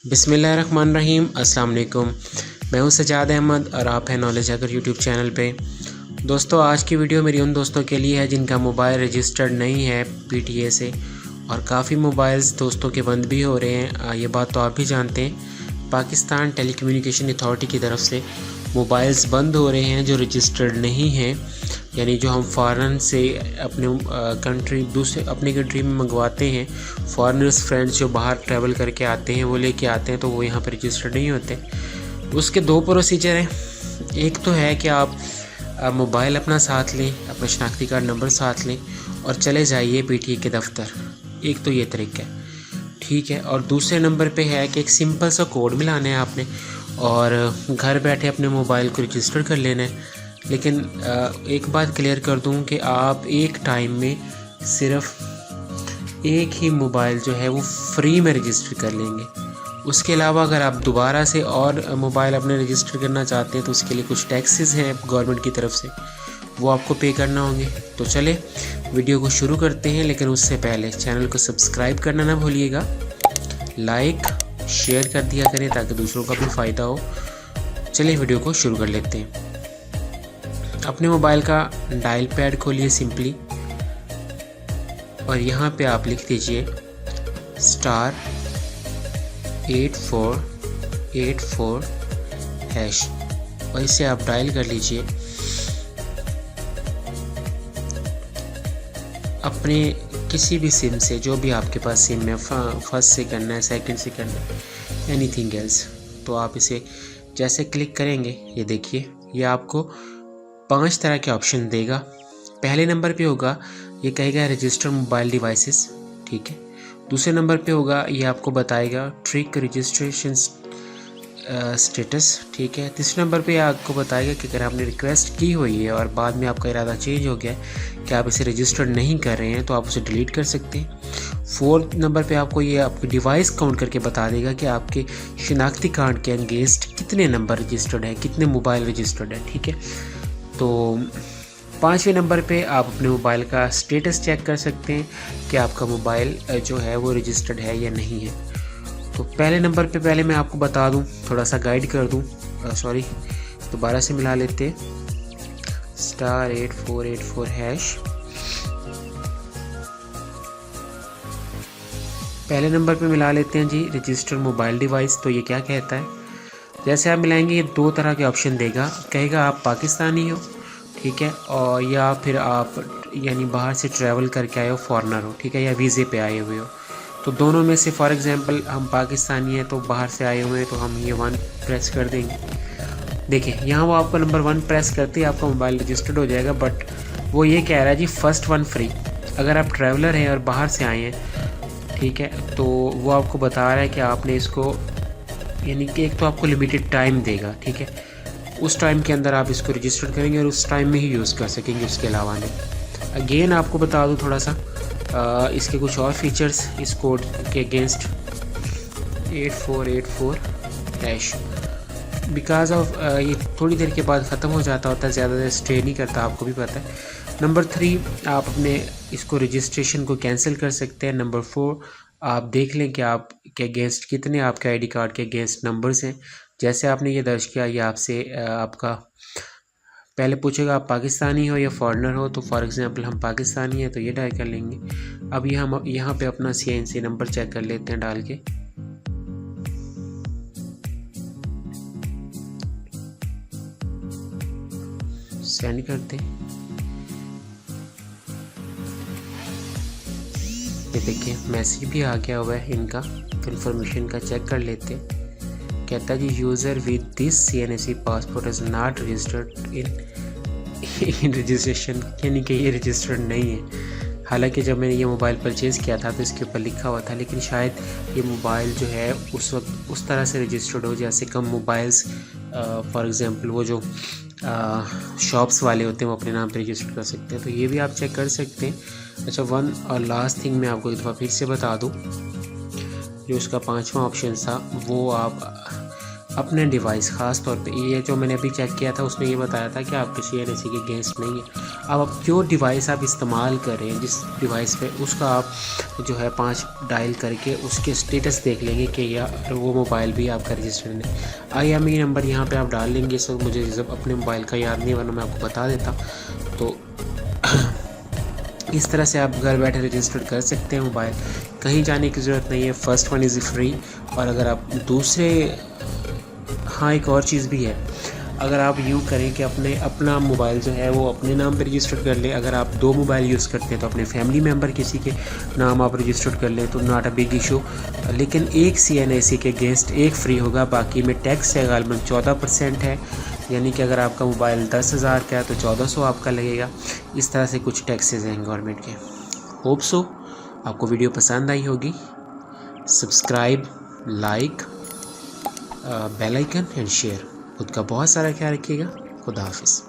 बिस्मिल्लाहिर्रहमानिर्रहीम। अस्सलाम वालेकुम। मैं हूं सजाद अहमद और आप हैं नॉलेज हैकर यूट्यूब चैनल पे। दोस्तों, आज की वीडियो मेरी उन दोस्तों के लिए है जिनका मोबाइल रजिस्टर्ड नहीं है PTA से, और काफ़ी मोबाइल्स दोस्तों के बंद भी हो रहे हैं। ये बात तो आप भी जानते हैं। पाकिस्तान टेलीकम्युनिकेशन अथॉरिटी की तरफ से मोबाइल्स बंद हो रहे हैं जो रजिस्टर्ड नहीं हैं, यानी जो हम फ़ॉरेन से अपने अपनी कंट्री में मंगवाते हैं। फॉरेनर्स फ्रेंड्स जो बाहर ट्रैवल करके आते हैं वो लेके आते हैं, तो वो यहाँ पर रजिस्टर्ड नहीं होते। उसके दो प्रोसीजर हैं। एक तो है कि आप मोबाइल अपना साथ लें, अपना शनाख्ती कार्ड नंबर साथ लें और चले जाइए PTA के दफ्तर। एक तो ये तरीका है, ठीक है। और दूसरे नंबर पे है कि एक सिंपल सा कोड मिलाना है आपने और घर बैठे अपने मोबाइल को रजिस्टर कर लेना है। लेकिन एक बात क्लियर कर दूं कि आप एक टाइम में सिर्फ एक ही मोबाइल जो है वो फ्री में रजिस्टर कर लेंगे। उसके अलावा अगर आप दोबारा से और मोबाइल अपने रजिस्टर करना चाहते हैं तो उसके लिए कुछ टैक्सेस हैं गवर्नमेंट की तरफ से, वो आपको पे करना होंगे। तो चले वीडियो को शुरू करते हैं, लेकिन उससे पहले चैनल को सब्सक्राइब करना ना भूलिएगा, लाइक शेयर कर दिया करें ताकि दूसरों का भी फ़ायदा हो। चलिए वीडियो को शुरू कर लेते हैं। अपने मोबाइल का डायल पैड खोलिए सिंपली, और यहाँ पे आप लिख दीजिए *8484# और इसे आप डायल कर लीजिए। अपने किसी भी सिम से, जो भी आपके पास सिम है, फर्स्ट से करना है, सेकंड से करना है, एनीथिंग एल्स, तो आप इसे जैसे क्लिक करेंगे ये देखिए, ये आपको 5 तरह के ऑप्शन देगा। पहले नंबर पे होगा, ये कहेगा रजिस्टर मोबाइल डिवाइसेस, ठीक है। दूसरे नंबर पे होगा, ये आपको बताएगा ट्रिक रजिस्ट्रेशन स्टेटस, ठीक है। तीसरे नंबर पे आपको बताएगा कि अगर आपने रिक्वेस्ट की हुई है और बाद में आपका इरादा चेंज हो गया है कि आप इसे रजिस्टर्ड नहीं कर रहे हैं, तो आप उसे डिलीट कर सकते हैं। फोर्थ नंबर पे आपको ये आपकी डिवाइस काउंट करके बता देगा कि आपके शनाख्ती कार्ड के अगेंस्ट कितने नंबर रजिस्टर्ड है, कितने मोबाइल रजिस्टर्ड है, ठीक है। तो 5वें नंबर पे आप अपने मोबाइल का स्टेटस चेक कर सकते हैं कि आपका मोबाइल जो है वो रजिस्टर्ड है या नहीं है। तो पहले नंबर पे पहले मैं आपको बता दूं, थोड़ा सा गाइड कर दूं, सॉरी दोबारा से मिला लेते हैं, *8484#। पहले नंबर पे मिला लेते हैं जी रजिस्टर मोबाइल डिवाइस। तो ये क्या कहता है, जैसे आप मिलाएंगे ये 2 तरह के ऑप्शन देगा। कहेगा आप पाकिस्तानी हो, ठीक है, और या फिर आप यानी बाहर से ट्रैवल करके आए हो, फॉरेनर हो, ठीक है, या वीज़े पे आए हुए हो। तो दोनों में से फॉर एग्जांपल हम पाकिस्तानी हैं तो बाहर से आए हुए हैं, तो हम ये 1 प्रेस कर देंगे। देखिए यहाँ वो आपका नंबर 1 प्रेस करते ही आपका मोबाइल रजिस्टर्ड हो जाएगा। बट वो ये कह रहा है जी फर्स्ट 1 फ्री। अगर आप ट्रैवलर हैं और बाहर से आए हैं, ठीक है, तो वो आपको बता रहा है कि आपने इसको, यानी कि एक तो आपको लिमिटेड टाइम देगा, ठीक है, उस टाइम के अंदर आप इसको रजिस्टर करेंगे और उस टाइम में ही यूज़ कर सकेंगे, उसके अलावा नहीं। अगेन आपको बता दूं थोड़ा सा इसके कुछ और फीचर्स इस कोड के अगेंस्ट 8484#। बिकॉज ऑफ ये थोड़ी देर के बाद ख़त्म हो जाता होता है, ज़्यादा देर स्टे नहीं करता, आपको भी पता है। नंबर 3 आप अपने इसको रजिस्ट्रेशन को कैंसिल कर सकते हैं। नंबर 4 आप देख लें कि आप के अगेंस्ट कितने आपके ID कार्ड के अगेंस्ट नंबर्स हैं। जैसे आपने ये दर्ज किया, ये आपसे आपका पहले पूछेगा आप पाकिस्तानी हो या फॉरेनर हो। तो फॉर एग्जांपल हम पाकिस्तानी हैं तो ये डायल कर लेंगे। अब ये हम यहाँ पे अपना CNC नंबर चेक कर लेते हैं डाल के। सेंड करते हैं। ये देखिए मैसेज भी आ गया हुआ है इनका, कंफर्मेशन का चेक कर लेते हैं। कहता है जी user with this CNC passport is not registered in registration, यानी कि ये रजिस्टर्ड नहीं है। हालांकि जब मैंने ये मोबाइल परचेज़ किया था तो इसके ऊपर लिखा हुआ था, लेकिन शायद ये मोबाइल जो है उस वक्त उस तरह से रजिस्टर्ड हो जैसे कम मोबाइल्स फॉर एग्ज़ाम्पल वो जो शॉप्स वाले होते हैं वो अपने नाम पे रजिस्टर कर सकते हैं। तो ये भी आप चेक कर सकते हैं। अच्छा, वन और लास्ट थिंग मैं आपको एक दफ़ा फिर से बता दूँ, जो उसका 5वां ऑप्शन था वो आप अपने डिवाइस, ख़ास तौर पे ये जो मैंने अभी चेक किया था उसमें ये बताया था कि आप किसी NSE के अगेंस्ट नहीं है। अब जो डिवाइस आप इस्तेमाल करें, जिस डिवाइस पे, उसका आप जो है 5 डायल करके उसके स्टेटस देख लेंगे कि या वो मोबाइल भी आपका रजिस्टर्ड है। IMEI नंबर यहाँ पे आप डाल लेंगे। सो मुझे जब अपने मोबाइल का याद नहीं, वरना मैं आपको बता देता। तो इस तरह से आप घर बैठे रजिस्टर कर सकते हैं मोबाइल, कहीं जाने की ज़रूरत नहीं है। First one is free. और अगर आप दूसरे, हाँ एक और चीज़ भी है, अगर आप यूँ करें कि अपना मोबाइल जो है वो अपने नाम पर रजिस्टर कर लें। अगर आप 2 मोबाइल यूज़ करते हैं तो अपने फैमिली मेम्बर किसी के नाम आप रजिस्टर कर लें, तो नॉट अ बिग इशू। लेकिन एक CNAC के अगेंस्ट एक फ्री होगा, बाकी में टैक्स है गालबन 14% है। यानी कि अगर आपका मोबाइल 10,000 का है तो 1400 आपका लगेगा। इस तरह से कुछ टैक्सेस हैं गवर्नमेंट के। होप सो आपको वीडियो पसंद आई होगी। Subscribe, like, bell icon and share. खुद का बहुत सारा ख्याल रखिएगा। खुदा हाफिज़।